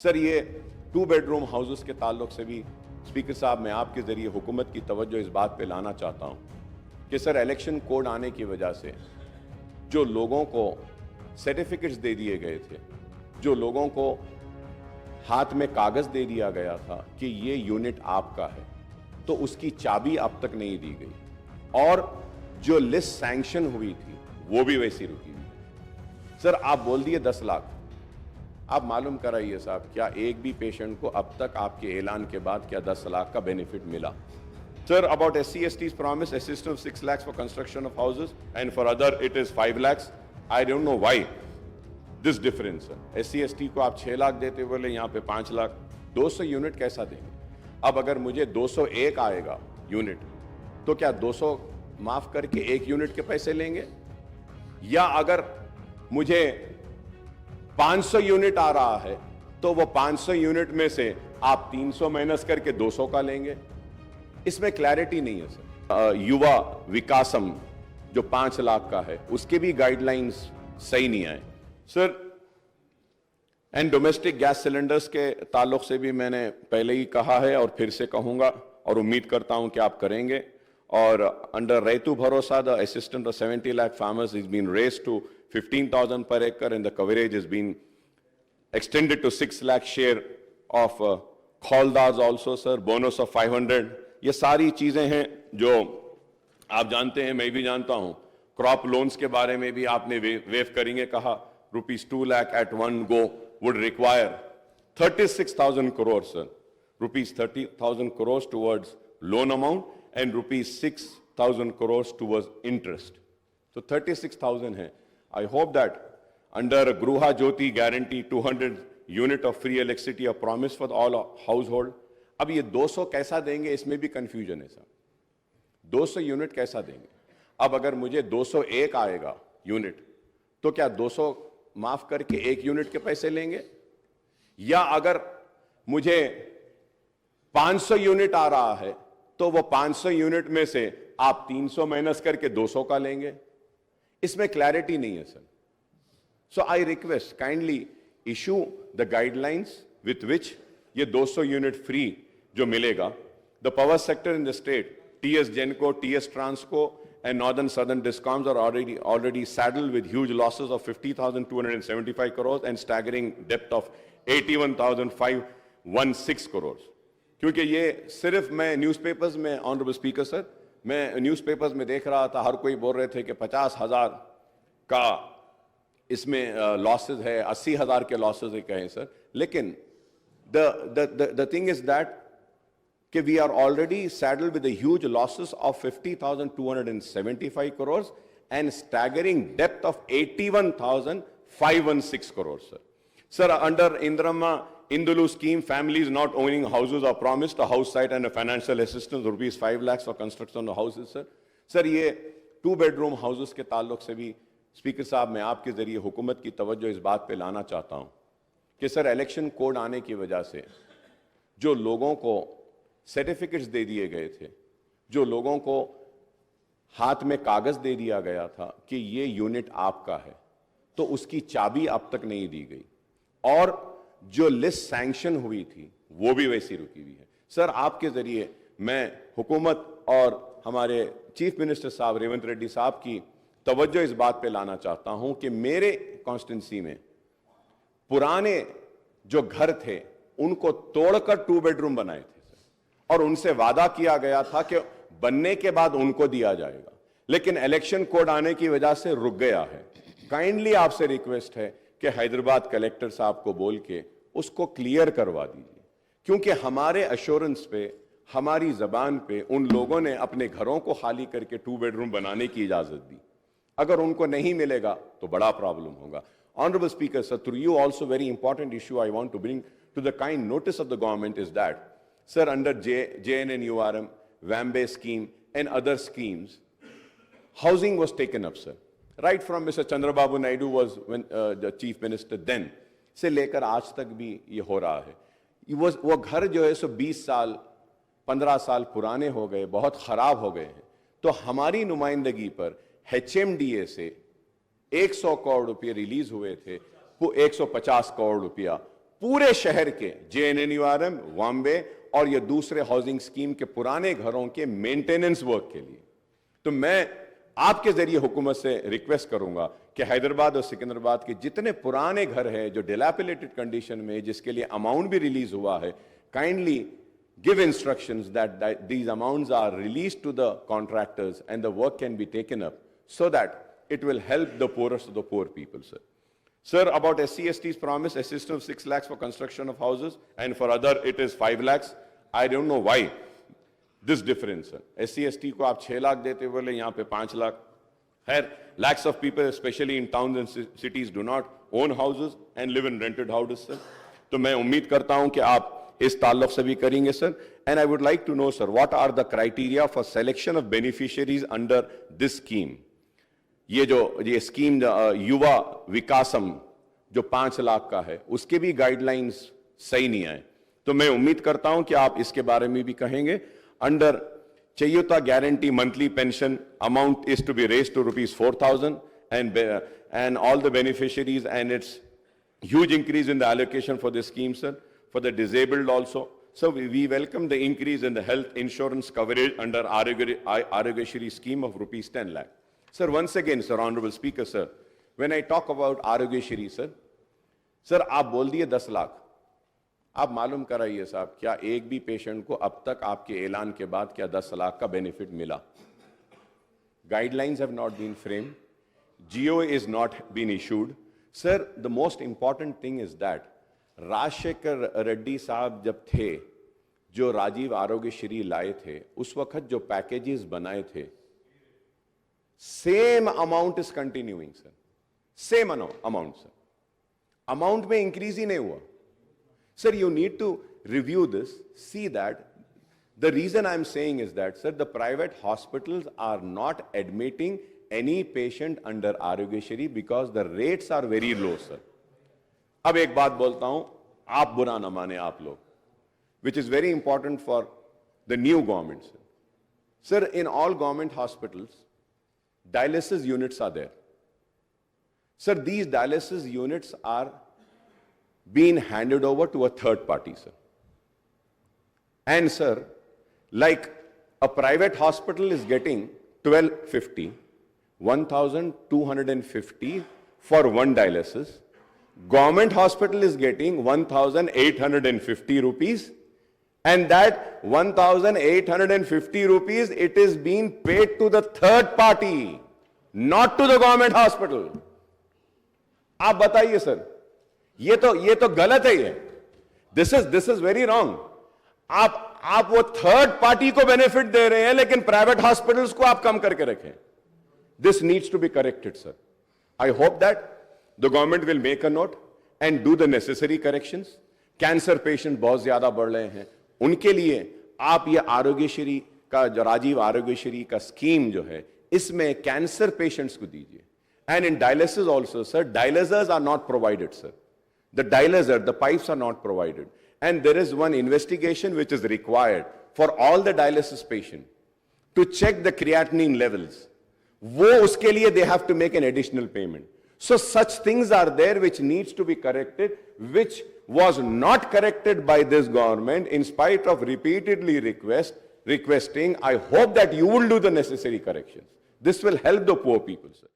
Sir, ये 2 bedroom houses के ताल्लुक से भी स्पीकर साहब मैं आपके ज़रिए हुकूमत की तवज्जो इस बात पे लाना चाहता हूँ कि सर इलेक्शन कोड आने की वजह से जो लोगों को सर्टिफिकेट्स दे दिए गए थे, जो लोगों को हाथ में कागज़ दे दिया गया था कि ये यूनिट आपका है, तो उसकी चाबी अब तक नहीं दी गई और जो लिस्ट सैंक्शन हुई थी वो भी वैसी रुकी हुई है। सर, आप बोल दिए 10 लाख, आप मालूम कराइए साहब, क्या एक भी पेशेंट को अब तक आपके ऐलान के बाद क्या 10 लाख का बेनिफिट मिला? Sir, about SC/ST's promise assistance of 6 lakhs for construction of houses and for other it is 5 lakhs. I don't know why this difference. SC/ST को आप 6 लाख देते बोले, यहाँ पे 5 लाख, 200 यूनिट कैसा देंगे? अब अगर मुझे 201 आएगा यूनिट, तो क्या 200 माफ करके 1 यूनिट के पैसे लेंगे? या अगर मुझे 500 यूनिट आ रहा है तो वो 500 यूनिट में से आप 300 माइनस करके 200 का लेंगे? इसमें क्लैरिटी नहीं है सर। युवा विकासम जो 5 लाख का है उसके भी गाइडलाइंस सही नहीं आए sir. And domestic gas cylinders के ताल्लुक से भी मैंने पहले ही कहा है और फिर से कहूंगा और उम्मीद करता हूं कि आप करेंगे। और under Rythu Bharosa the assistant of 70 lakh farmers is been raised to 15,000 per acre and the coverage has been extended to 6 lakh share of Khaldas also sir, bonus of 500। ये सारी चीजें हैं जो आप जानते हैं, मैं भी जानता हूं। क्रॉप लोन्स के बारे में भी आपने वेव करेंगे कहा, ₹2 lakh at one go would require 36,000 crores sir, ₹30,000 crores towards loan amount and ₹6,000 crores towards interest, so 36,000 है। I hope that under Gruha Jyoti guarantee 200 unit of free electricity a promise for all household। अब ये 200 कैसा देंगे, इसमें भी confusion है sir. 200 unit कैसा देंगे? अब अगर मुझे 201 आएगा यूनिट, तो क्या 200 माफ करके 1 यूनिट के पैसे लेंगे? या अगर मुझे 500 यूनिट आ रहा है तो वो 500 यूनिट में से आप 300 माइनस करके 200 का लेंगे? इसमें क्लैरिटी नहीं है sir. So I request kindly issue the guidelines with which ये 200 यूनिट फ्री जो मिलेगा। The power sector in the state, TS Genco, TS Transco and Northern Southern Discoms are already saddled with huge losses of 50,275 crores and staggering debt of 81,516 crores। क्योंकि ये सिर्फ मैं newspapers में, honourable speaker sir, मैं newspapers में देख रहा था, हर कोई बोल रहे थे कि 50,000 का इसमें लॉसेज है, 80,000 के लॉसेज है कहें सर। लेकिन द थिंग इज दैट कि we are already saddled with the huge losses of 50,275 crores and staggering debt of 81,516 crores sir। Sir, under Indulu scheme, families not owning houses are promised a house site and a financial assistance ₹5 lakhs for construction of houses sir। Sir, ये 2 bedroom houses के ताल्लुक से भी speaker साहब मैं आपके जरिए हुकूमत की तवज्जो इस बात पे लाना चाहता हूं कि सर इलेक्शन कोड आने की वजह से जो लोगों को सर्टिफिकेट्स दे दिए गए थे, जो लोगों को हाथ में कागज दे दिया गया था कि ये यूनिट आपका है, तो उसकी चाबी अब तक नहीं दी गई और जो लिस्ट सैंक्शन हुई थी वो भी वैसी रुकी हुई है। सर, आपके जरिए मैं हुकूमत और हमारे चीफ मिनिस्टर साहब रेवंत रेड्डी साहब की तवज्जो इस बात पे लाना चाहता हूं कि मेरे कॉन्स्टिट्यूंसी में पुराने जो घर थे उनको तोड़कर 2 बेडरूम बनाए थे और उनसे वादा किया गया था कि बनने के बाद उनको दिया जाएगा, लेकिन इलेक्शन कोड आने की वजह से रुक गया है। काइंडली आपसे रिक्वेस्ट है कि हैदराबाद कलेक्टर साहब को बोल के उसको क्लियर करवा दीजिए, क्योंकि हमारे अश्योरेंस पे, हमारी जबान पे उन लोगों ने अपने घरों को खाली करके 2 बेडरूम बनाने की इजाजत दी। अगर उनको नहीं मिलेगा तो बड़ा प्रॉब्लम होगा। Honorable Speaker, sir, through you also very important issue I want to bring to the kind notice of the government is that, sir, under JNNURM, Wambe scheme and other schemes, housing was taken up, sir. Right from Mr. Chandrababu Naidu was the chief minister then, से लेकर आज तक भी ये हो रहा है। वो घर जो है सो 20 साल 15 साल पुराने हो गए, बहुत खराब हो गए हैं। तो हमारी नुमाइंदगी पर HMDA से 100 करोड़ रुपए रिलीज हुए थे, वो 150 करोड़ रुपया पूरे शहर के JNNURM, बॉम्बे और ये दूसरे हाउसिंग स्कीम के पुराने घरों के मेंटेनेंस वर्क के लिए। तो मैं आपके जरिए हुकूमत से रिक्वेस्ट करूंगा कि हैदराबाद और सिकंदराबाद के जितने पुराने घर हैं जो डिलैपिलेटेड कंडीशन में, जिसके लिए अमाउंट भी रिलीज हुआ है, kindly give instructions that these amounts are released to the contractors and the work can be taken up so that it will help the poorest of the poor people, sir. Sir, about SC/ST's promise, assistance of 6 lakhs for construction of houses, and for other it is 5 lakhs. I don't know why this difference, sir. SC/ST को आप 6 लाख देते बोले, यहाँ पे 5 lakh. Lakhs of people, especially in towns and cities, do not own houses and live in rented houses, sir. तो मैं उम्मीद करता हूँ कि आप इस ताल्लुक से भी करेंगे, sir. And I would like to know, sir, what are the criteria for selection of beneficiaries under this scheme. ये स्कीम युवा विकासम जो 5 लाख का है, उसके भी गाइडलाइंस सही नहीं आए. तो मैं उम्मीद करता हूं कि आप इसके बारे में भी कहेंगे. Under Cheyutha guarantee monthly pension amount is to be raised to ₹4,000 and all the beneficiaries, and it's huge increase in the allocation for this scheme, sir. For the disabled also. So we welcome the increase in the health insurance coverage under Arogyashri scheme of ₹10 lakh. Sir, once again, sir, Honorable Speaker, sir, when I talk about Arogyashri, sir, आप बोल दिए 10 लाख. आप मालूम कराइए साहब, क्या एक भी पेशेंट को अब तक आपके ऐलान के बाद क्या 10 लाख का बेनिफिट मिला? Guidelines have not been framed. GO is not been issued. Sir, the most important thing is that Rajshekhar Reddy साहब जब थे, जो राजीव आरोग्यश्री लाए थे, उस वक्त जो पैकेजेस बनाए थे, same amount is continuing, sir. Same amount, sir. Amount में इंक्रीज ही नहीं हुआ. Sir, you need to review this, see that the reason I am saying is that, sir, the private hospitals are not admitting any patient under Aarogyasri because the rates are very low, sir. अब एक बात बोलता हूं, आप बुरा ना माने आप लोग, which is very important for the new government, sir. Sir, in all government hospitals, dialysis units are there. Sir, these dialysis units are being handed over to a third party, sir. And sir, like a private hospital is getting 1,250, 1,250 for one dialysis. Government hospital is getting 1,850 rupees, and that 1,850 rupees, it is being paid to the third party, not to the government hospital. आप बताइए sir, ये तो गलत है. ये this is very wrong. आप वो third party को बेनिफिट दे रहे हैं, लेकिन प्राइवेट हॉस्पिटल्स को आप कम करके रखें. This needs to be corrected, sir. I hope that the government will make a note and do the necessary corrections. Cancer patient बहुत ज्यादा बढ़ रहे हैं, उनके लिए आप ये आरोग्यश्री का जो राजीव आरोग्यश्री का स्कीम जो है, इसमें कैंसर पेशेंट्स को दीजिए. And in dialysis also, sir, dialyzers are not provided, sir. The pipes are not provided. And there is one investigation which is required for all the dialysis patients to check the creatinine levels. वो उसके लिए they have to make an additional payment. So such things are there which needs to be corrected, which was not corrected by this government in spite of repeatedly requesting. I hope that you will do the necessary corrections. This will help the poor people, sir.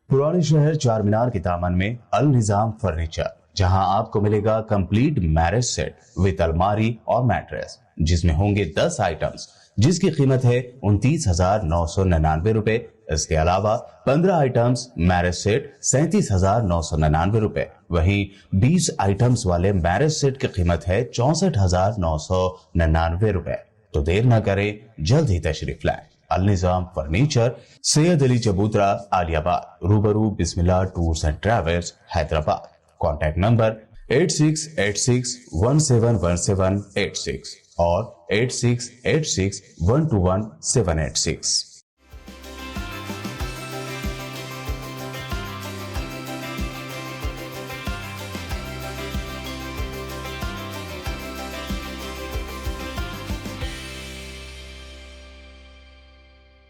पुराने शहर चार मीनार के दामन में अल Nizam furniture, जहां आपको मिलेगा complete marriage set with अलमारी और मैट्रेस, जिसमें होंगे 10 आइटम्स, जिसकी कीमत है 29,999 रुपए. इसके अलावा 15 आइटम्स मैरिज सेट 37,999 रुपए. वहीं 20 आइटम्स वाले मैरिज सेट की कीमत है 64,999 रुपए. तो देर न करें, जल्द ही तशरीफ लाएं. अल निजाम फर्नीचर, सैयद अली चबूतरा, आलियाबाद, रूबरू Bismillah tours and travels, Hyderabad. Contact number 8686171786 और 8686121786.